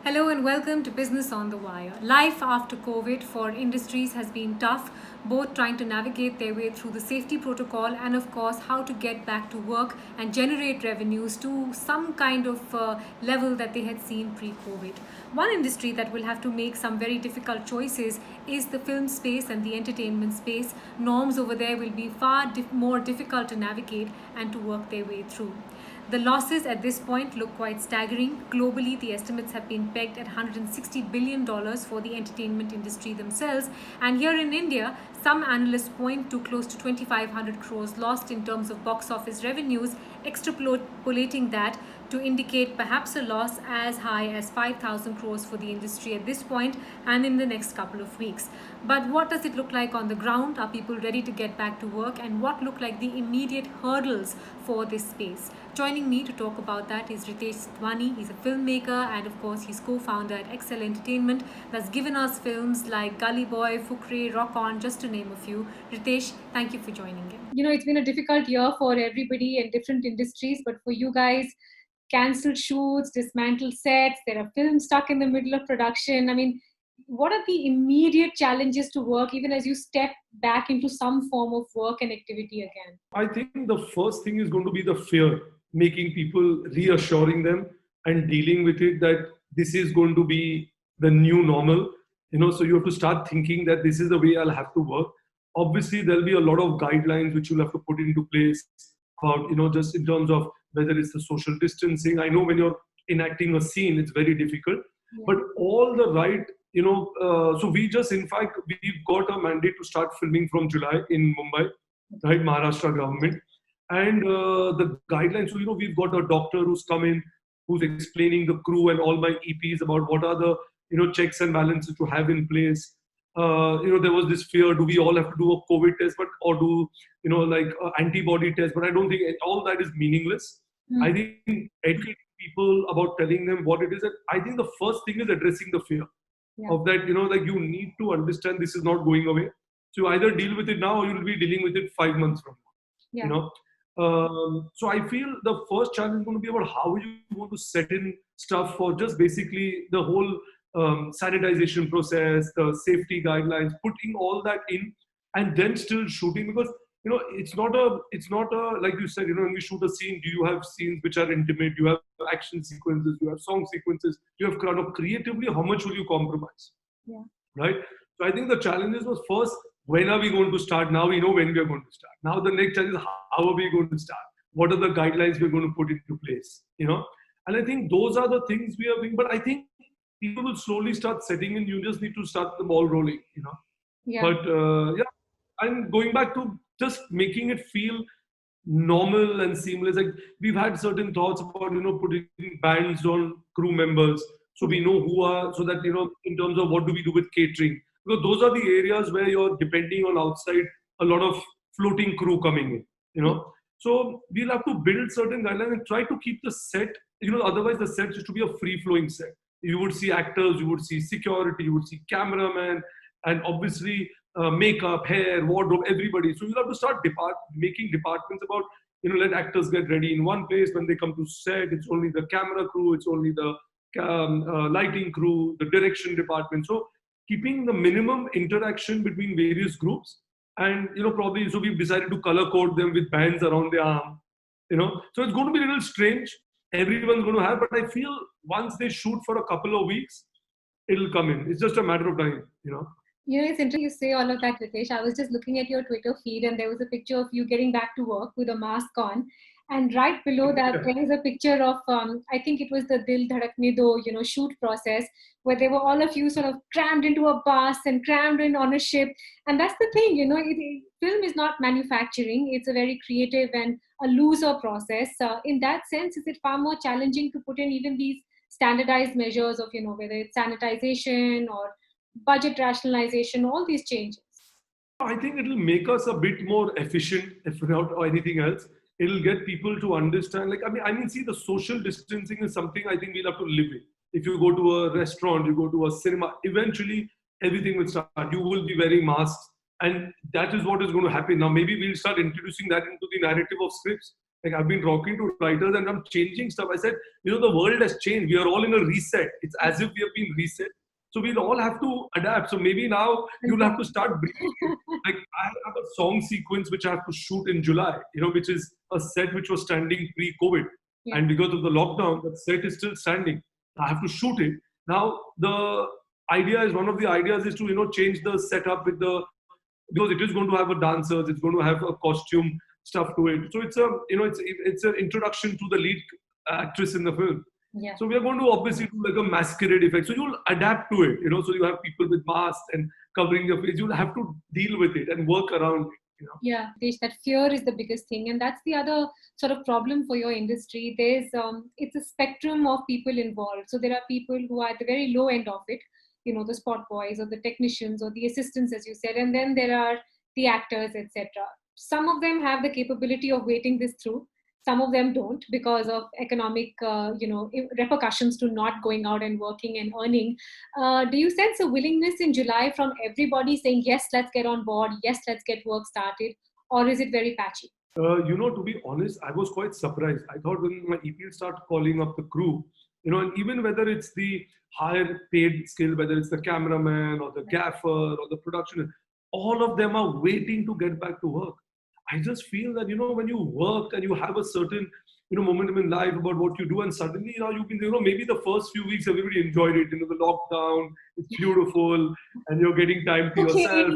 Hello and welcome to Business on the Wire. Life after COVID for industries has been tough, both trying to navigate their way through the safety protocol and, of course, how to get back to work and generate revenues to some kind of level that they had seen pre COVID. One industry that will have to make some very difficult choices is the film space and the entertainment space. Norms over there will be far more difficult to navigate and to work their way through. The losses at this point look quite staggering. Globally, the estimates have been pegged at $160 billion for the entertainment industry themselves. And here in India, some analysts point to close to 2,500 crores lost in terms of box office revenues, extrapolating that to indicate perhaps a loss as high as 5,000 crores for the industry at this point and in the next couple of weeks. But what does it look like on the ground? Are people ready to get back to work? And what look like the immediate hurdles for this space? Joining me to talk about that is Ritesh Sidhwani. He's a filmmaker and, of course, he's co-founder at Excel Entertainment that's given us films like Gully Boy, Fukrey, Rock On, just to name a few. Ritesh, thank you for joining in. It's been a difficult year for everybody in different industries, but for you guys, cancelled shoots, dismantled sets, there are films stuck in the middle of production. What are the immediate challenges to work even as you step back into some form of work and activity again? I think the first thing is going to be the fear, making people, reassuring them and dealing with it that this is going to be the new normal. So you have to start thinking that this is the way I'll have to work. Obviously, there'll be a lot of guidelines which you'll have to put into place about, just in terms of whether it's the social distancing. I know when you're enacting a scene, it's very difficult, but all the right, so in fact, we've got a mandate to start filming from July in Mumbai, right, Maharashtra government. And the guidelines, so, we've got a doctor who's come in, who's explaining the crew and all my EPs about what are the, checks and balances to have in place. There was this fear, do we all have to do a COVID test, or do, antibody test? But I don't think all that is meaningless. I think educating people about telling them what it is. I think the first thing is addressing the fear of that, you need to understand this is not going away. So you either deal with it now or you'll be dealing with it 5 months from now, So I feel the first challenge is going to be about how you want to set in stuff for just basically the whole sanitization process, the safety guidelines, putting all that in and then still shooting, because it's not a like you said, when we shoot a scene, do you have scenes which are intimate, you have action sequences, you have song sequences, you have creatively, how much will you compromise? Right? So I think the challenges was first, when are we going to start? Now we know when we are going to start. Now the next challenge is how are we going to start? What are the guidelines we're going to put into place? And I think those are the things we are doing. But I think people will slowly start setting in. You just need to start the ball rolling, But I'm going back to just making it feel normal and seamless. Like we've had certain thoughts about, putting bans on crew members. So we know who are, so that, in terms of what do we do with catering. Because those are the areas where you're depending on outside, a lot of floating crew coming in, So we'll have to build certain guidelines and try to keep the set, otherwise the set used to be a free-flowing set. You would see actors, you would see security, you would see cameraman, and obviously makeup, hair, wardrobe, everybody. So you'll have to start making departments about, let actors get ready in one place. When they come to set, it's only the camera crew, it's only the lighting crew, the direction department. So keeping the minimum interaction between various groups, and probably, so we've decided to color code them with bands around their arm, so it's going to be a little strange. Everyone's going to have, but I feel once they shoot for a couple of weeks, it'll come in. It's just a matter of time. It's interesting you say all of that, Ritesh. I was just looking at your Twitter feed and there was a picture of you getting back to work with a mask on. And right below that, there is a picture of, I think it was the Dil Dhadakne Do, shoot process, where they were all of you sort of crammed into a bus and crammed in on a ship. And that's the thing, film is not manufacturing. It's a very creative and a looser process. In that sense, is it far more challenging to put in even these standardized measures of, whether it's sanitization or budget rationalization, all these changes? I think it'll make us a bit more efficient, if not anything else. It'll get people to understand. See, the social distancing is something I think we'll have to live with. If you go to a restaurant, you go to a cinema, eventually everything will start. You will be wearing masks. And that is what is going to happen. Now, maybe we'll start introducing that into the narrative of scripts. Like I've been talking to writers and I'm changing stuff. I said, the world has changed. We are all in a reset. It's as if we have been reset. So we'll all have to adapt. So maybe now you'll have to start breathing in. Like I have a song sequence which I have to shoot in July, which is a set which was standing pre-COVID. Yeah. And because of the lockdown, that set is still standing. I have to shoot it. Now the idea is, one of the ideas is to, change the setup with because it is going to have a dancers, it's going to have a costume stuff to it. So it's an introduction to the lead actress in the film. Yeah. So we are going to obviously do like a masquerade effect. So you'll adapt to it, so you have people with masks and covering their face. You'll have to deal with it and work around it. Yeah, that fear is the biggest thing. And that's the other sort of problem for your industry. There's it's a spectrum of people involved. So there are people who are at the very low end of it, the spot boys or the technicians or the assistants, as you said. And then there are the actors, etc. Some of them have the capability of waiting this through. Some of them don't, because of economic, repercussions to not going out and working and earning. Do you sense a willingness in July from everybody saying, yes, let's get on board, yes, let's get work started, or is it very patchy? To be honest, I was quite surprised. I thought when my EP started calling up the crew, and even whether it's the higher paid skill, whether it's the cameraman or the gaffer or the production, all of them are waiting to get back to work. I just feel that, when you work and you have a certain, momentum in life about what you do, and suddenly, you've been, maybe the first few weeks everybody enjoyed it, the lockdown, it's beautiful, and you're getting time to yourself,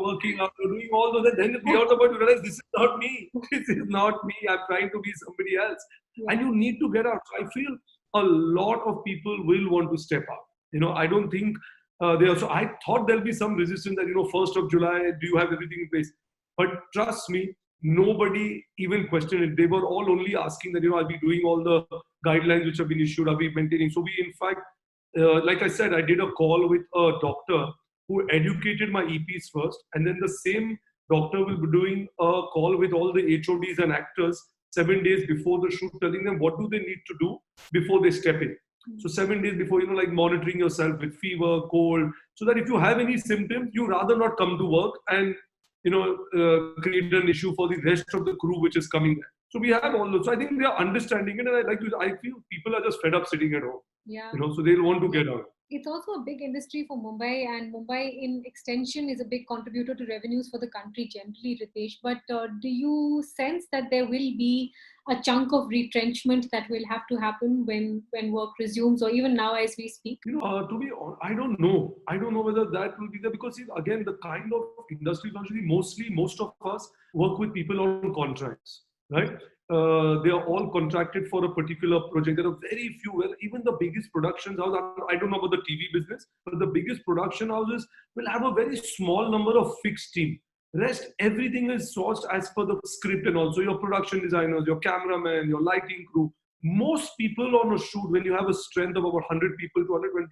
working out, you're doing all those, and then you're about to realize this is not me. This is not me. I'm trying to be somebody else. Yeah. And you need to get out. So I feel a lot of people will want to step out. I don't think so I thought there'll be some resistance that, 1st of July, do you have everything in place? But trust me, nobody even questioned it. They were all only asking that, I'll be doing all the guidelines which have been issued, are we maintaining? So we, in fact, like I said, I did a call with a doctor who educated my EPs first. And then the same doctor will be doing a call with all the HODs and actors 7 days before the shoot, telling them what do they need to do before they step in. So 7 days before, like monitoring yourself with fever, cold, so that if you have any symptoms, you rather not come to work and, create an issue for the rest of the crew which is coming there. So we have all those. So I think they are understanding it, and I feel people are just fed up sitting at home. Yeah. So they'll want to get out. It's also a big industry for Mumbai, and Mumbai in extension is a big contributor to revenues for the country generally, Ritesh. But do you sense that there will be a chunk of retrenchment that will have to happen when work resumes, or even now as we speak? To be honest, I don't know. I don't know whether that will be there, because again, the kind of industry, mostly most of us work with people on contracts, right? They are all contracted for a particular project. There are very few, even the biggest production houses, I don't know about the TV business, but the biggest production houses will have a very small number of fixed team. Rest, everything is sourced as per the script, and also your production designers, your cameraman, your lighting crew. Most people on a shoot, when you have a strength of about 100 people to 120,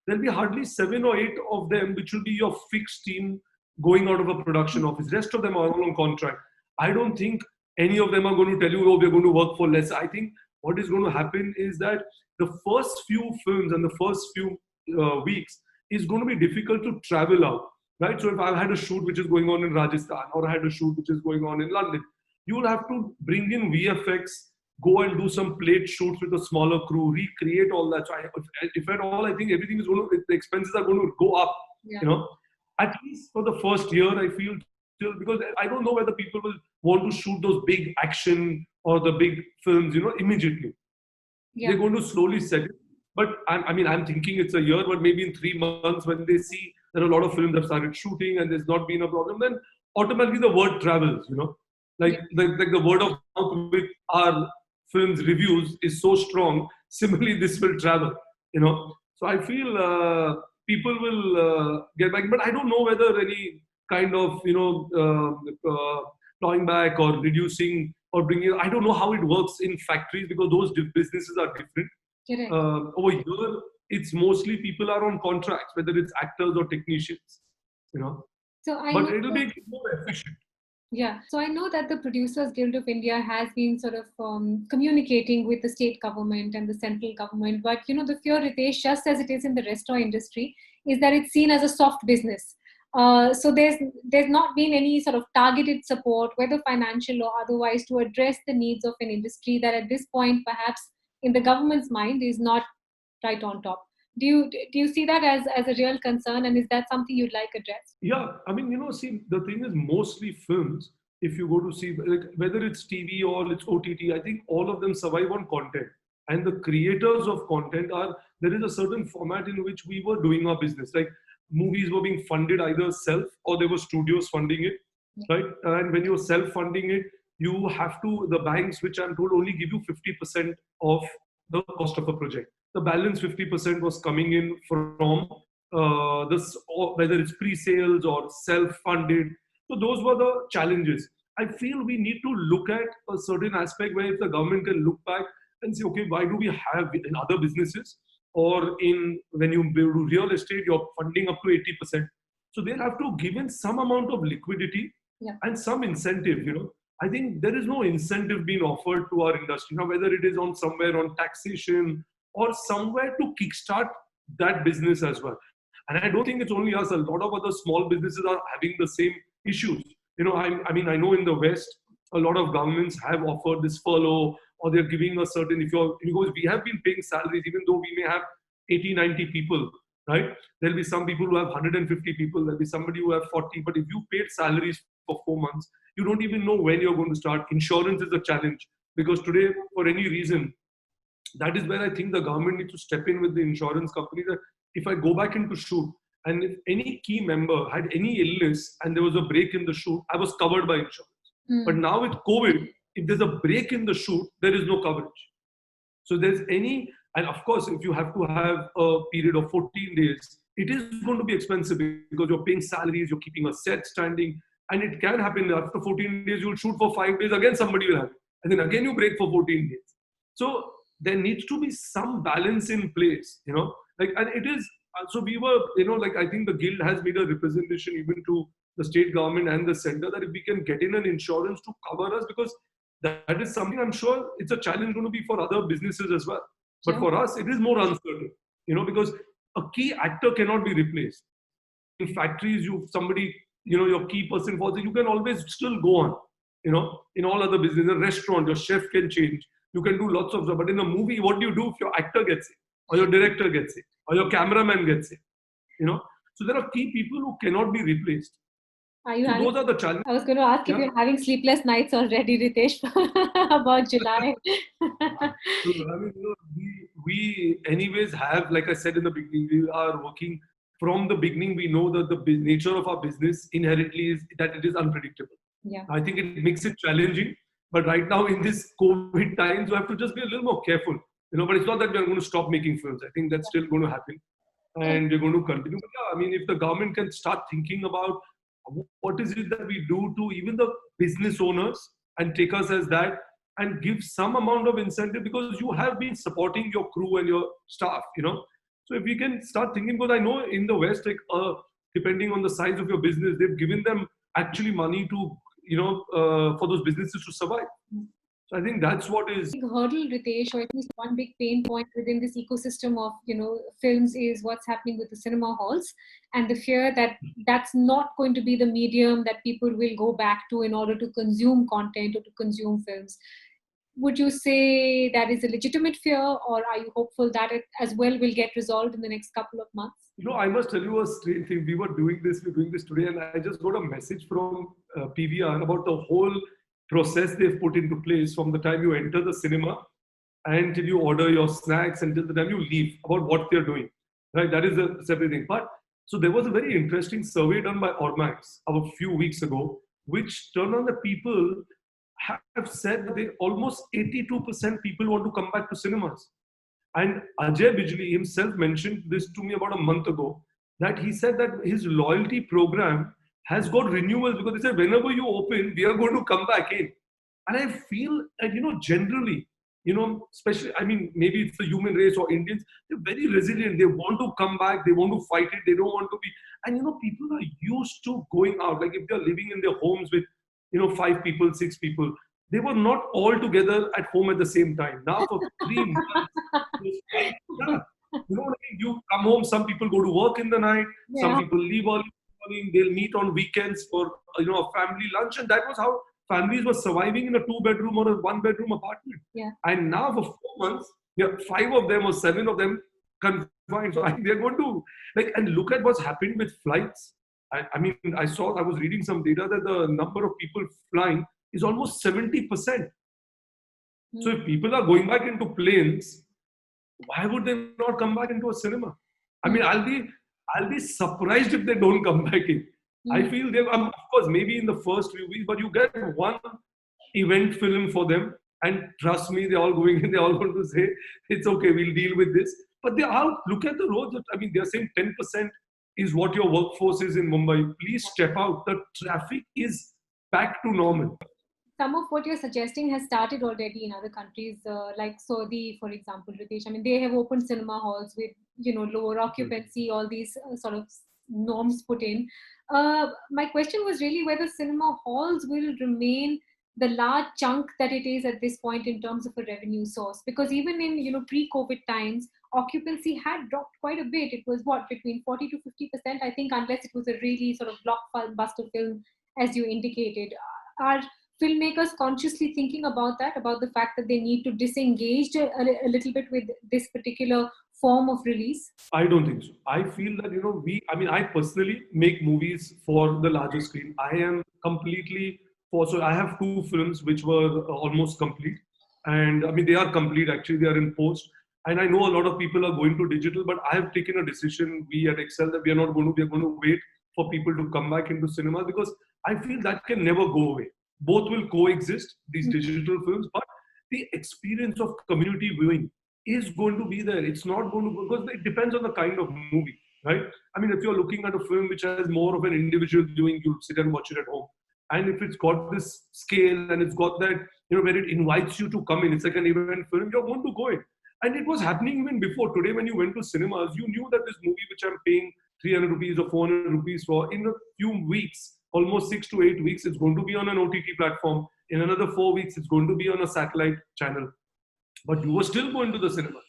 there'll be hardly 7 or 8 of them, which will be your fixed team going out of a production office. Rest of them are all on contract. I don't think any of them are going to tell you, we're going to work for less. I think what is going to happen is that the first few films and the first few weeks is going to be difficult to travel out, right? So if I've had a shoot which is going on in Rajasthan, or I had a shoot which is going on in London, you will have to bring in VFX, go and do some plate shoots with a smaller crew, recreate all that. So if at all, I think everything is going to, the expenses are going to go up, at least for the first year, I feel. Because I don't know whether people will want to shoot those big action or the big films, immediately. Yeah. They're going to slowly set it. But I'm thinking it's a year, but maybe in 3 months, when they see that a lot of films have started shooting and there's not been a problem, then automatically the word travels, like the word of mouth with our films reviews is so strong. Similarly, this will travel, So I feel people will get back, but I don't know whether any kind of, plowing back or reducing or bringing, I don't know how it works in factories, because those businesses are different. Over here, it's mostly people are on contracts, whether it's actors or technicians, but it'll be more efficient. Yeah. So I know that the Producers Guild of India has been sort of communicating with the state government and the central government. But, the fear, Ritesh, just as it is in the restaurant industry, is that it's seen as a soft business. So there's not been any sort of targeted support, whether financial or otherwise, to address the needs of an industry that at this point, perhaps in the government's mind, is not right on top. Do you see that as a real concern, and is that something you'd like addressed? Yeah, I mean, see, the thing is, mostly films, if you go to see, like, whether it's TV or it's OTT, I think all of them survive on content. And the creators of content there is a certain format in which we were doing our business. Like, movies were being funded either self or there were studios funding it, right? And when you're self funding it, you have to, the banks, which I'm told only give you 50% of the cost of a project. The balance 50% was coming in from this, or whether it's pre-sales or self-funded. So those were the challenges. I feel we need to look at a certain aspect where if the government can look back and say, okay, why do we have in other businesses or in when you do real estate, you're funding up to 80%. So they'll have to give in some amount of liquidity and some incentive. I think there is no incentive being offered to our industry now, whether it is on somewhere on taxation or somewhere to kickstart that business as well. And I don't think it's only us. A lot of other small businesses are having the same issues. I mean, I know in the West, a lot of governments have offered this furlough, or they're giving a certain, because we have been paying salaries, even though we may have 80, 90 people, right? There'll be some people who have 150 people, there'll be somebody who have 40, but if you paid salaries for 4 months, you don't even know when you're going to start. Insurance is a challenge, because today, for any reason, that is where I think the government needs to step in with the insurance company, that if I go back into shoot and if any key member had any illness and there was a break in the shoot, I was covered by insurance. But now with COVID, if there's a break in the shoot, there is no coverage. So there's and of course, if you have to have a period of 14 days, it is going to be expensive because you're paying salaries, you're keeping a set standing, and it can happen that after 14 days, you'll shoot for 5 days, again somebody will have it. And then again you break for 14 days. So there needs to be some balance in place, and it is, so we were, I think the guild has made a representation even to the state government and the center that if we can get in an insurance to cover us, because that is something I'm sure it's a challenge going to be for other businesses as well. But for us, it is more uncertain, because a key actor cannot be replaced. In factories, your key person falls, you can always still go on, in all other businesses. A restaurant, your chef can change. You can do lots of stuff. But in a movie, what do you do if your actor gets it, or your director gets it, or your cameraman gets it? So there are key people who cannot be replaced. Those are the challenges. I was going to ask if you're having sleepless nights already, Ritesh, about July. We anyways have, like I said in the beginning, we are working from the beginning. We know that the nature of our business inherently is that it is unpredictable. I think it makes it challenging. But right now in this COVID times, we have to just be a little more careful. But it's not that we're going to stop making films. I think that's still going to happen. And we're going to continue. But if the government can start thinking about what is it that we do to even the business owners and take us as that and give some amount of incentive, because you have been supporting your crew and your staff, So if we can start thinking, because I know in the West, depending on the size of your business, they've given them actually money to, for those businesses to survive. So I think that's what is big hurdle, Ritesh, or at least one big pain point within this ecosystem of films is what's happening with the cinema halls, and the fear that that's not going to be the medium that people will go back to in order to consume content or to consume films. Would you say that is a legitimate fear, or are you hopeful that it as well will get resolved in the next couple of months? I must tell you a strange thing. We're doing this today, and I just got a message from PVR about the whole process they've put into place from the time you enter the cinema until you order your snacks until the time you leave, about what they're doing. Right? That is a separate thing. But so there was a very interesting survey done by Ormax a few weeks ago, which turned on the people have said that almost 82% people want to come back to cinemas. And Ajay Bijli himself mentioned this to me about a month ago, that he said that his loyalty program has got renewals, because they said whenever you open, we are going to come back in. And I feel that, generally, especially, maybe it's the human race or Indians, they're very resilient. They want to come back. They want to fight it. They don't want to be. And, people are used to going out. Like if they're living in their homes with, 5 people, 6 people, they were not all together at home at the same time. Now for 3 months, you come home, some people go to work in the night, some people leave early. morning, they'll meet on weekends for a family lunch, and that was how families were surviving in a 2-bedroom or a 1-bedroom apartment. Yeah. And now for 4 months, 5 of them or 7 of them confined. So I think they're going to and look at what's happened with flights. I mean, I was reading some data that the number of people flying is almost 70%. So if people are going back into planes, why would they not come back into a cinema? I mean, I'll be surprised if they don't come back in. I feel they, of course, maybe in the first few weeks, but you get one event film for them, and trust me, they're all going in. They're all going to say, "It's okay, we'll deal with this." But they are look at the roads. I mean, they're saying 10% is what your workforce is in Mumbai. Please step out. The traffic is back to normal. Some of what you're suggesting has started already in other countries, like Saudi, for example, Ritesh. I mean, they have opened cinema halls with, lower occupancy, all these sort of norms put in. My question was really whether cinema halls will remain the large chunk that it is at this point in terms of a revenue source. Because even in, pre-COVID times, occupancy had dropped quite a bit. It was between 40 to 50%, I think, unless it was a really sort of blockbuster film, as you indicated. Are filmmakers consciously thinking about that, about the fact that they need to disengage a little bit with this particular form of release? I don't think so. I feel that, I personally make movies for the larger screen. I am completely so I have 2 films which were almost complete. And I mean, they are complete actually, they are in post. And I know a lot of people are going to digital, but I have taken a decision, we at Excel, that we are going to wait for people to come back into cinema, because I feel that can never go away. Both will coexist, these digital films, but the experience of community viewing is going to be there. It's not going to, because it depends on the kind of movie, right? I mean, if you're looking at a film which has more of an individual viewing, you'll sit and watch it at home. And if it's got this scale and it's got that, where it invites you to come in, it's like an event film, you're going to go in. And it was happening even before. Today, when you went to cinemas, you knew that this movie, which I'm paying 300 rupees or 400 rupees for, in a few weeks, almost 6 to 8 weeks, it's going to be on an OTT platform. In another 4 weeks, it's going to be on a satellite channel. But you were still going to the cinema.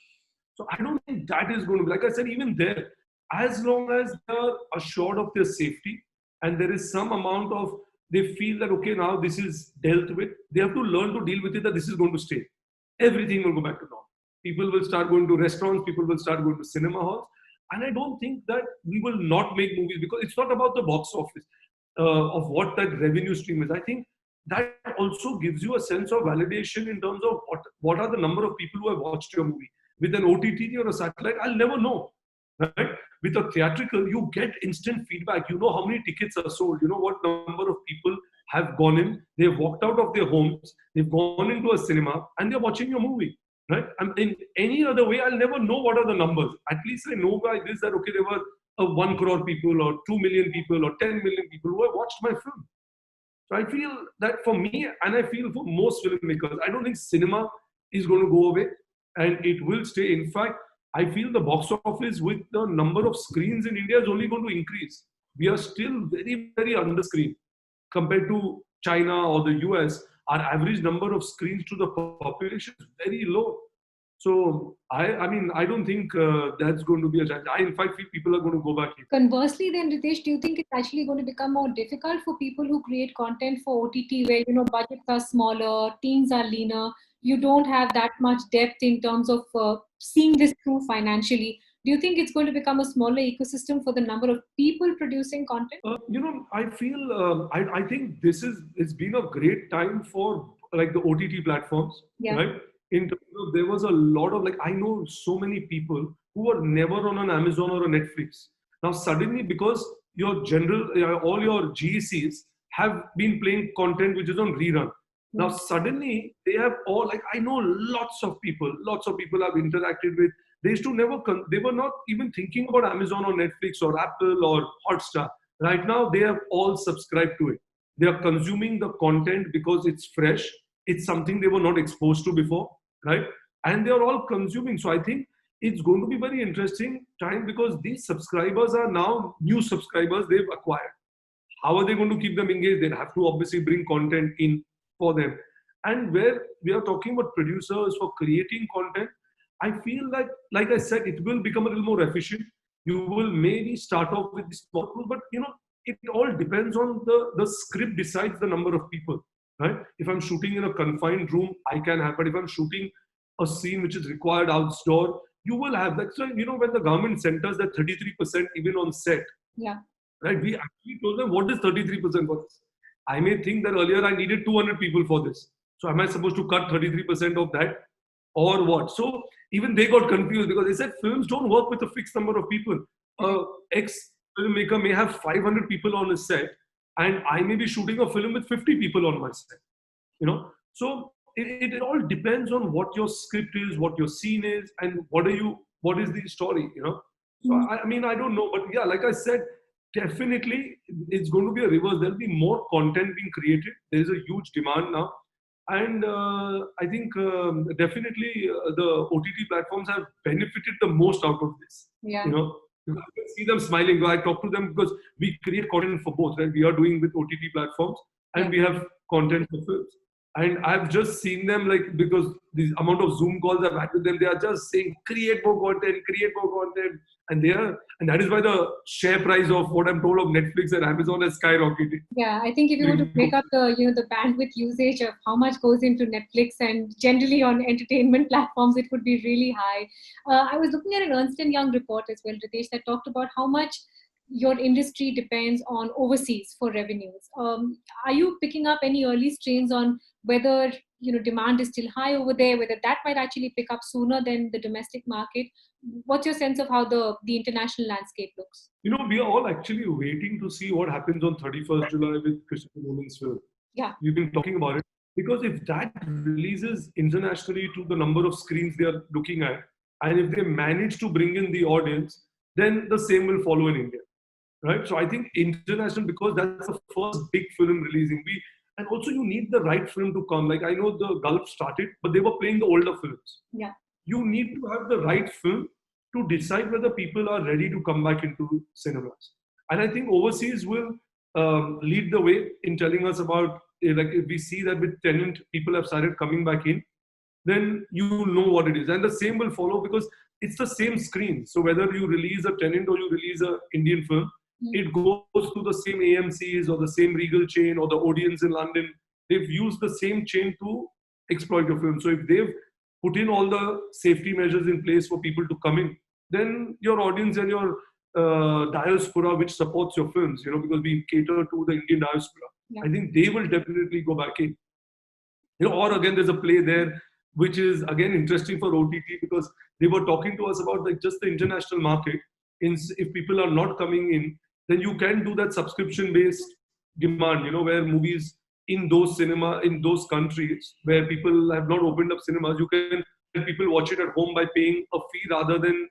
So I don't think that is going to be, like I said, even there, as long as they're assured of their safety and there is some amount of, they feel that, okay, now this is dealt with, they have to learn to deal with it, that this is going to stay. Everything will go back to normal. People will start going to restaurants, people will start going to cinema halls. And I don't think that we will not make movies, because it's not about the box office of what that revenue stream is. I think that also gives you a sense of validation in terms of what are the number of people who have watched your movie. With an OTT or a satellite, I'll never know. Right? With a theatrical, you get instant feedback. You know how many tickets are sold. You know what number of people have gone in. They've walked out of their homes. They've gone into a cinema and they're watching your movie. Right? And in any other way, I'll never know what are the numbers. At least I know by this that, okay, there were 1 crore people or 2 million people or 10 million people who have watched my film. So I feel that for me, and I feel for most filmmakers, I don't think cinema is going to go away, and it will stay. In fact, I feel the box office with the number of screens in India is only going to increase. We are still very, very underscreened compared to China or the US. Our average number of screens to the population is very low. So I don't think that's going to be a challenge. I in fact feel people are going to go back here. Conversely, then, Ritesh, do you think it's actually going to become more difficult for people who create content for OTT, where budgets are smaller, teams are leaner, you don't have that much depth in terms of seeing this through financially? Do you think it's going to become a smaller ecosystem for the number of people producing content? I feel I think it's been a great time for like the OTT platforms, right? In terms of, there was a lot of, like, I know so many people who were never on an Amazon or a Netflix. Now suddenly, because your all your GECs have been playing content which is on rerun. Now suddenly they have all, like, I know lots of people I've interacted with. They used to they were not even thinking about Amazon or Netflix or Apple or Hotstar. Right now they have all subscribed to it. They are consuming the content because it's fresh. It's something they were not exposed to before, right? And they are all consuming. So I think it's going to be very interesting time, because these subscribers are now new subscribers they've acquired. How are they going to keep them engaged? They'll have to obviously bring content in for them. And where we are talking about producers for creating content, I feel that, like I said, it will become a little more efficient. You will maybe start off with this small tools, but it all depends on the script decides the number of people, right? If I'm shooting in a confined room, I can have, but if I'm shooting a scene which is required outdoor, you will have that. So, when the government centers that 33% even on set, Yeah. right? We actually told them, what is 33% for this? I may think that earlier I needed 200 people for this. So am I supposed to cut 33% of that or what? So even they got confused because they said films don't work with a fixed number of people. Ex filmmaker may have 500 people on his set and I may be shooting a film with 50 people on my set. So it all depends on what your script is, what your scene is, and what is the story. So I mean, I don't know, but yeah, like I said, definitely it's going to be a reverse. There'll be more content being created. There is a huge demand now, and I think definitely the OTT platforms have benefited the most out of this. Yeah. Because I can see them smiling. I talk to them because we create content for both, right? We are doing with OTT platforms, and we have content for films. And I've just seen them because the amount of Zoom calls I've had with them, they are just saying, create more content. And that is why the share price of what I'm told of Netflix and Amazon has skyrocketed. Yeah, I think if you were to break up the bandwidth usage of how much goes into Netflix and generally on entertainment platforms, it would be really high. I was looking at an Ernst & Young report as well, Ritesh, that talked about how much your industry depends on overseas for revenues. Are you picking up any early strains on whether demand is still high over there, whether that might actually pick up sooner than the domestic market? What's your sense of how the international landscape looks? We are all actually waiting to see what happens on 31st July with Christopher Nolan's film. Yeah. We've been talking about it because if that releases internationally to the number of screens they are looking at, and if they manage to bring in the audience, then the same will follow in India. Right, so I think international, because that's the first big film releasing. And also you need the right film to come. Like I know the Gulf started, but they were playing the older films. Yeah. You need to have the right film to decide whether people are ready to come back into cinemas. And I think overseas will lead the way in telling us about if we see that with Tenant people have started coming back in, then you know what it is, and the same will follow because it's the same screen. So whether you release a Tenant or you release an Indian film, it goes to the same AMCs or the same Regal chain or the Odeons in London. They've used the same chain to exploit your film. So if they've put in all the safety measures in place for people to come in, then your audience and your diaspora, which supports your films, because we cater to the Indian diaspora, I think they will definitely go back in. Or again, there's a play there, which is again interesting for OTT because they were talking to us about just the international market. If people are not coming in, then you can do that subscription-based demand, where movies in those countries where people have not opened up cinemas, you can let people watch it at home by paying a fee rather than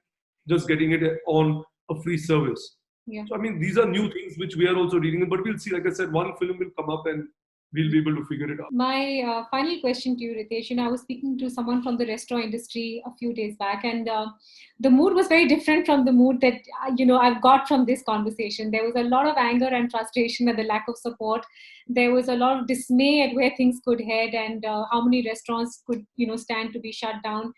just getting it on a free service. Yeah. So, I mean, these are new things which we are also reading, but we'll see. Like I said, one film will come up and we'll be able to figure it out. My final question to you, Ritesh, I was speaking to someone from the restaurant industry a few days back, and the mood was very different from the mood that, I've got from this conversation. There was a lot of anger and frustration at the lack of support. There was a lot of dismay at where things could head and how many restaurants could, stand to be shut down.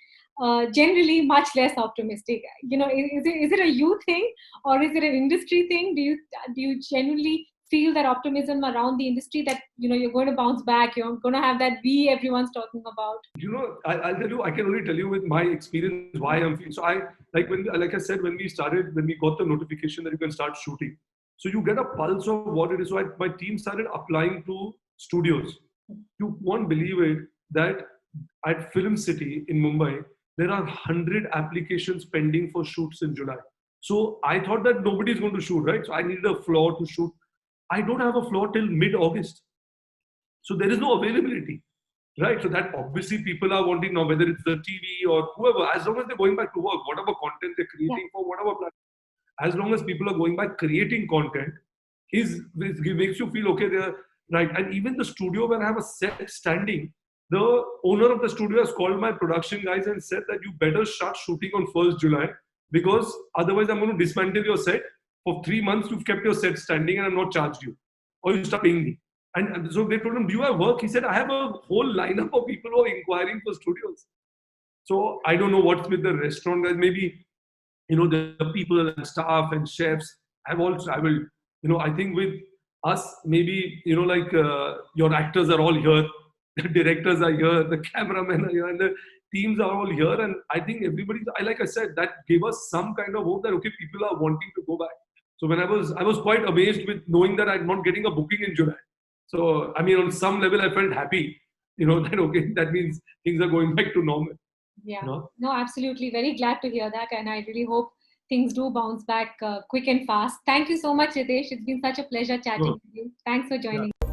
Generally much less optimistic. Is it a you thing or is it an industry thing? Do you genuinely feel that optimism around the industry that you're going to bounce back, you're going to have that V everyone's talking about? I'll tell you, I can only tell you with my experience why I'm feeling. So like I said, when we got the notification that you can start shooting, so you get a pulse of what it is. So my team started applying to studios. You won't believe it that at Film City in Mumbai, there are 100 applications pending for shoots in July. So I thought that nobody's going to shoot, right? So I needed a floor to shoot. I don't have a floor till mid-August. So there is no availability, right? So that obviously people are wanting now, whether it's the TV or whoever, as long as they're going back to work, whatever content they're creating for whatever platform, as long as people are going back creating content, it makes you feel okay, they're right. And even the studio, when I have a set standing, the owner of the studio has called my production guys and said that you better start shooting on 1st July because otherwise I'm going to dismantle your set. For 3 months, you've kept your set standing and I'm not charged you. Or you start paying me. And so they told him, do you have work? He said, I have a whole lineup of people who are inquiring for studios. So I don't know what's with the restaurant guys. Maybe, the people and staff and chefs have all traveled. I think with us, maybe, like your actors are all here, the directors are here, the cameramen are here, and the teams are all here. And I think like I said, that gave us some kind of hope that, okay, people are wanting to go back. So when I was quite amazed with knowing that I'm not getting a booking in July. So, I mean, on some level, I felt happy, that, okay, that means things are going back to normal. Yeah. No? No, absolutely. Very glad to hear that. And I really hope things do bounce back quick and fast. Thank you so much, Ritesh. It's been such a pleasure chatting No. with you. Thanks for joining. Yeah.